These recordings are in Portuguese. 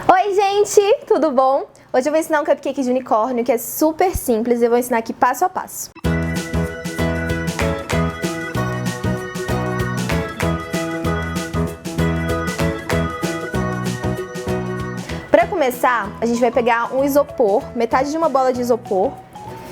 Oi gente, tudo bom? Hoje eu vou ensinar um cupcake de unicórnio que é super simples e eu vou ensinar aqui passo a passo. Para começar, a gente vai pegar um isopor, metade de uma bola de isopor,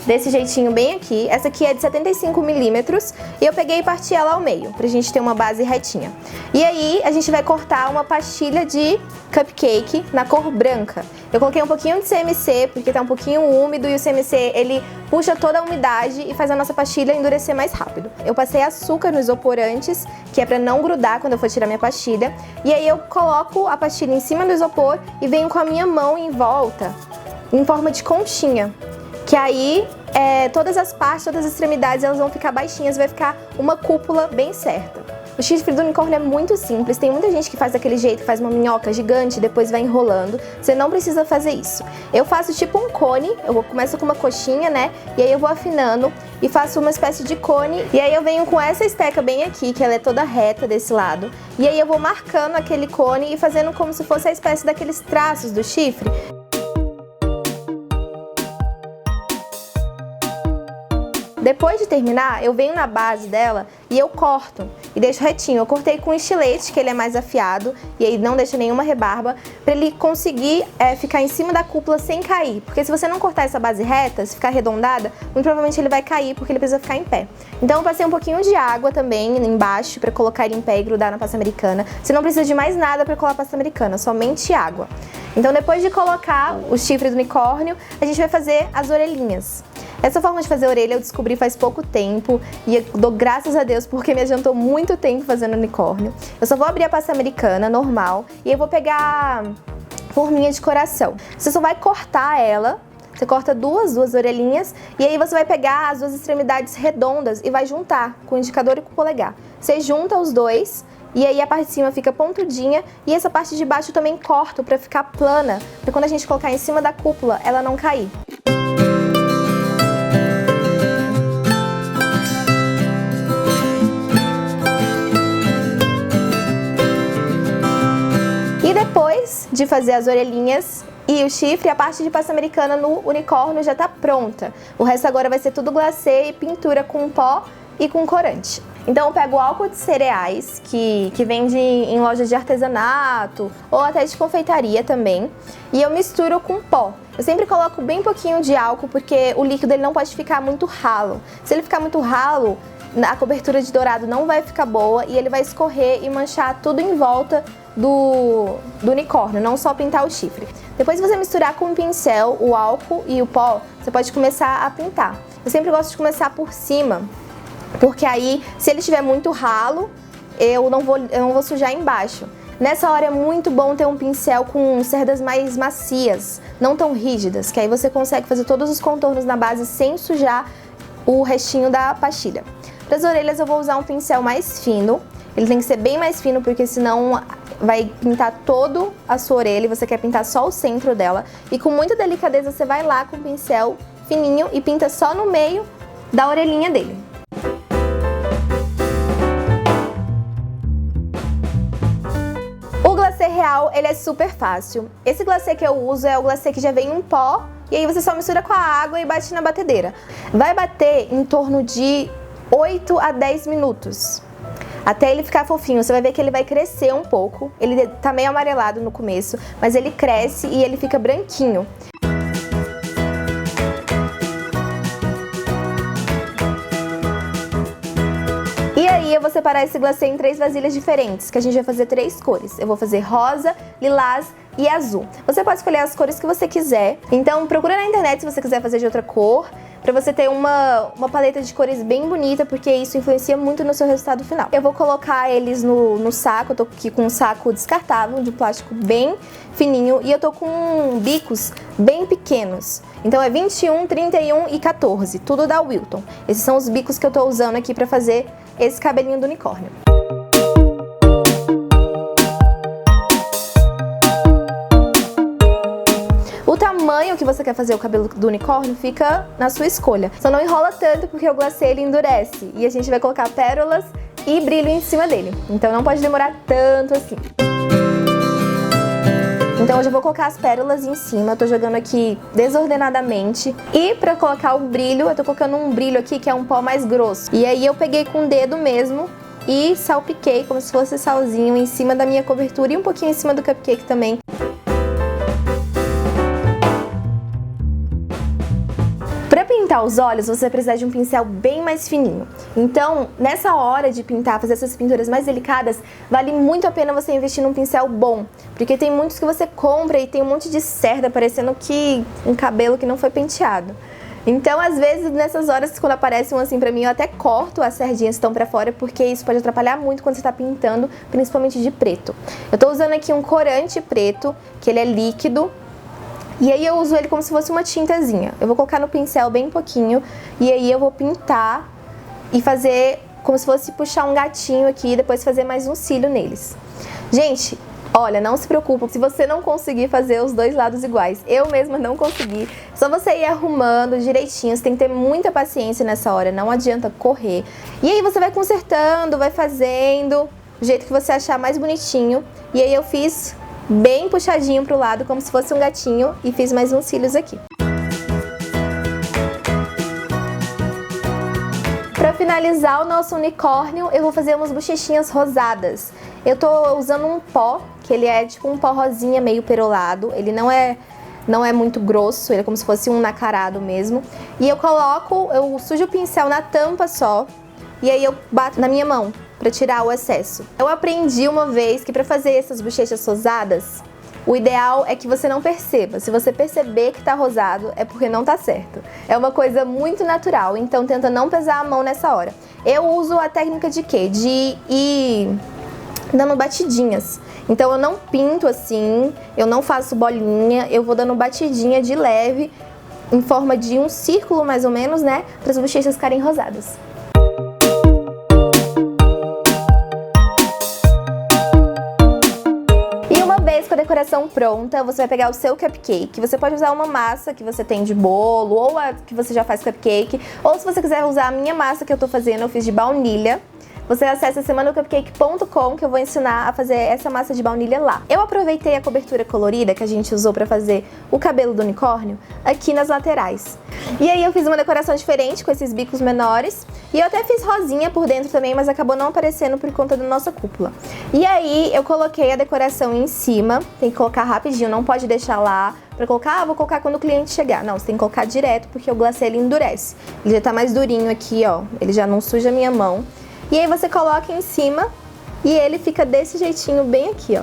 desse jeitinho bem aqui. Essa aqui é de 75 milímetros e eu peguei e parti ela ao meio, pra gente ter uma base retinha. E aí a gente vai cortar uma pastilha de cupcake na cor branca. Eu coloquei um pouquinho de CMC porque tá um pouquinho úmido e o CMC ele puxa toda a umidade e faz a nossa pastilha endurecer mais rápido. Eu passei açúcar no isopor antes, que é pra não grudar quando eu for tirar minha pastilha. E aí eu coloco a pastilha em cima do isopor e venho com a minha mão em volta, em forma de conchinha. Que aí todas as partes, todas as extremidades elas vão ficar baixinhas, vai ficar uma cúpula bem certa. O chifre do unicórnio é muito simples, tem muita gente que faz daquele jeito, que faz uma minhoca gigante e depois vai enrolando. Você não precisa fazer isso. Eu faço tipo um cone, começo com uma coxinha, né? E aí eu vou afinando e faço uma espécie de cone. E aí eu venho com essa esteca bem aqui, que ela é toda reta desse lado. E aí eu vou marcando aquele cone e fazendo como se fosse a espécie daqueles traços do chifre. Depois de terminar, eu venho na base dela e eu corto e deixo retinho. Eu cortei com estilete, que ele é mais afiado e aí não deixa nenhuma rebarba, para ele conseguir ficar em cima da cúpula sem cair. Porque se você não cortar essa base reta, se ficar arredondada, muito provavelmente ele vai cair porque ele precisa ficar em pé. Então eu passei um pouquinho de água também embaixo para colocar ele em pé e grudar na pasta americana. Você não precisa de mais nada para colar a pasta americana, somente água. Então depois de colocar o chifre do unicórnio, a gente vai fazer as orelhinhas. Essa forma de fazer orelha eu descobri faz pouco tempo e eu dou graças a Deus porque me adiantou muito tempo fazendo unicórnio. Eu só vou abrir a pasta americana normal e eu vou pegar forminha de coração. Você só vai cortar ela, você corta duas orelhinhas e aí você vai pegar as duas extremidades redondas e vai juntar com o indicador e com o polegar. Você junta os dois e aí a parte de cima fica pontudinha e essa parte de baixo eu também corto para ficar plana, para quando a gente colocar em cima da cúpula ela não cair. Depois de fazer as orelhinhas e o chifre, a parte de pasta americana no unicórnio já tá pronta. O resto agora vai ser tudo glacê e pintura com pó e com corante. Então eu pego o álcool de cereais, que vende em lojas de artesanato ou até de confeitaria também, e eu misturo com pó. Eu sempre coloco bem pouquinho de álcool porque o líquido ele não pode ficar muito ralo. Se ele ficar muito ralo, a cobertura de dourado não vai ficar boa e ele vai escorrer e manchar tudo em volta do unicórnio, não só pintar o chifre. Depois de você misturar com o pincel, o álcool e o pó, você pode começar a pintar. Eu sempre gosto de começar por cima, porque aí, se ele estiver muito ralo, eu não vou sujar embaixo. Nessa hora é muito bom ter um pincel com cerdas mais macias, não tão rígidas, que aí você consegue fazer todos os contornos na base sem sujar o restinho da pastilha. Para as orelhas eu vou usar um pincel mais fino, ele tem que ser bem mais fino porque senão vai pintar toda a sua orelha e você quer pintar só o centro dela. E com muita delicadeza você vai lá com o pincel fininho e pinta só no meio da orelhinha dele. O glacê real, ele é super fácil. Esse glacê que eu uso é o glacê que já vem em pó e aí você só mistura com a água e bate na batedeira. Vai bater em torno de 8 a 10 minutos. Até ele ficar fofinho, você vai ver que ele vai crescer um pouco. Ele tá meio amarelado no começo, mas ele cresce e ele fica branquinho. E aí eu vou separar esse glacê em 3 vasilhas diferentes, que a gente vai fazer 3 cores. Eu vou fazer rosa, lilás e azul. Você pode escolher as cores que você quiser. Então procura na internet se você quiser fazer de outra cor, para você ter uma paleta de cores bem bonita, porque isso influencia muito no seu resultado final. Eu vou colocar eles no saco, eu tô aqui com um saco descartável, de plástico bem fininho, e eu tô com bicos bem pequenos. Então é 21, 31 e 14, tudo da Wilton. Esses são os bicos que eu tô usando aqui para fazer esse cabelinho do unicórnio. O tamanho que você quer fazer o cabelo do unicórnio fica na sua escolha. Só não enrola tanto porque o glacê ele endurece e a gente vai colocar pérolas e brilho em cima dele. Então não pode demorar tanto assim. Então eu já vou colocar as pérolas em cima, eu tô jogando aqui desordenadamente. E pra colocar o brilho, eu tô colocando um brilho aqui que é um pó mais grosso. E aí eu peguei com o dedo mesmo e salpiquei como se fosse salzinho em cima da minha cobertura e um pouquinho em cima do cupcake também. Para pintar os olhos, você vai precisar de um pincel bem mais fininho. Então, nessa hora de pintar, fazer essas pinturas mais delicadas, vale muito a pena você investir num pincel bom. Porque tem muitos que você compra e tem um monte de cerda, parecendo que um cabelo que não foi penteado. Então, às vezes, nessas horas, quando aparece um assim pra mim, eu até corto as cerdinhas que estão pra fora, porque isso pode atrapalhar muito quando você tá pintando, principalmente de preto. Eu tô usando aqui um corante preto, que ele é líquido. E aí eu uso ele como se fosse uma tintazinha. Eu vou colocar no pincel bem pouquinho e aí eu vou pintar e fazer como se fosse puxar um gatinho aqui e depois fazer mais um cílio neles. Gente, olha, não se preocupe se você não conseguir fazer os dois lados iguais. Eu mesma não consegui. Só você ir arrumando direitinho, você tem que ter muita paciência nessa hora, não adianta correr. E aí você vai consertando, vai fazendo do jeito que você achar mais bonitinho. E aí eu fiz bem puxadinho pro lado, como se fosse um gatinho, e fiz mais uns cílios aqui. Para finalizar o nosso unicórnio, eu vou fazer umas bochechinhas rosadas. Eu tô usando um pó, que ele é tipo um pó rosinha meio perolado, ele não é muito grosso, ele é como se fosse um nacarado mesmo. E eu sujo o pincel na tampa só, e aí eu bato na minha mão para tirar o excesso. Eu aprendi uma vez que para fazer essas bochechas rosadas, o ideal é que você não perceba. Se você perceber que tá rosado, é porque não tá certo. É uma coisa muito natural, então tenta não pesar a mão nessa hora. Eu uso a técnica de quê? De ir dando batidinhas. Então eu não pinto assim, eu não faço bolinha, eu vou dando batidinha de leve, em forma de um círculo mais ou menos, né? Para as bochechas ficarem rosadas. Com a decoração pronta, você vai pegar o seu cupcake. Você pode usar uma massa que você tem de bolo, ou a que você já faz cupcake, ou se você quiser usar a minha massa que eu tô fazendo, eu fiz de baunilha. Você acessa semanacupcake.com que eu vou ensinar a fazer essa massa de baunilha lá. Eu aproveitei a cobertura colorida que a gente usou pra fazer o cabelo do unicórnio aqui nas laterais. E aí eu fiz uma decoração diferente com esses bicos menores. E eu até fiz rosinha por dentro também, mas acabou não aparecendo por conta da nossa cúpula. E aí eu coloquei a decoração em cima, tem que colocar rapidinho, não pode deixar lá pra colocar, vou colocar quando o cliente chegar. Não, você tem que colocar direto porque o glacê ele endurece. Ele já tá mais durinho aqui, ó, ele já não suja a minha mão. E aí você coloca em cima e ele fica desse jeitinho bem aqui, ó.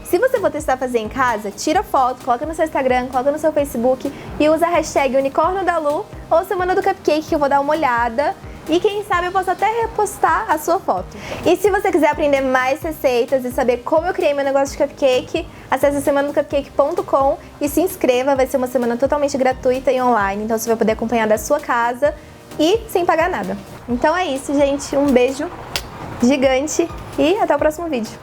Se você for testar fazer em casa, tira foto, coloca no seu Instagram, coloca no seu Facebook e usa a hashtag unicórnio da Lu ou Semana do Cupcake que eu vou dar uma olhada. E quem sabe eu posso até repostar a sua foto. E se você quiser aprender mais receitas e saber como eu criei meu negócio de cupcake, acesse semanacupcake.com e se inscreva, vai ser uma semana totalmente gratuita e online, então você vai poder acompanhar da sua casa e sem pagar nada. Então é isso, gente. Um beijo gigante e até o próximo vídeo.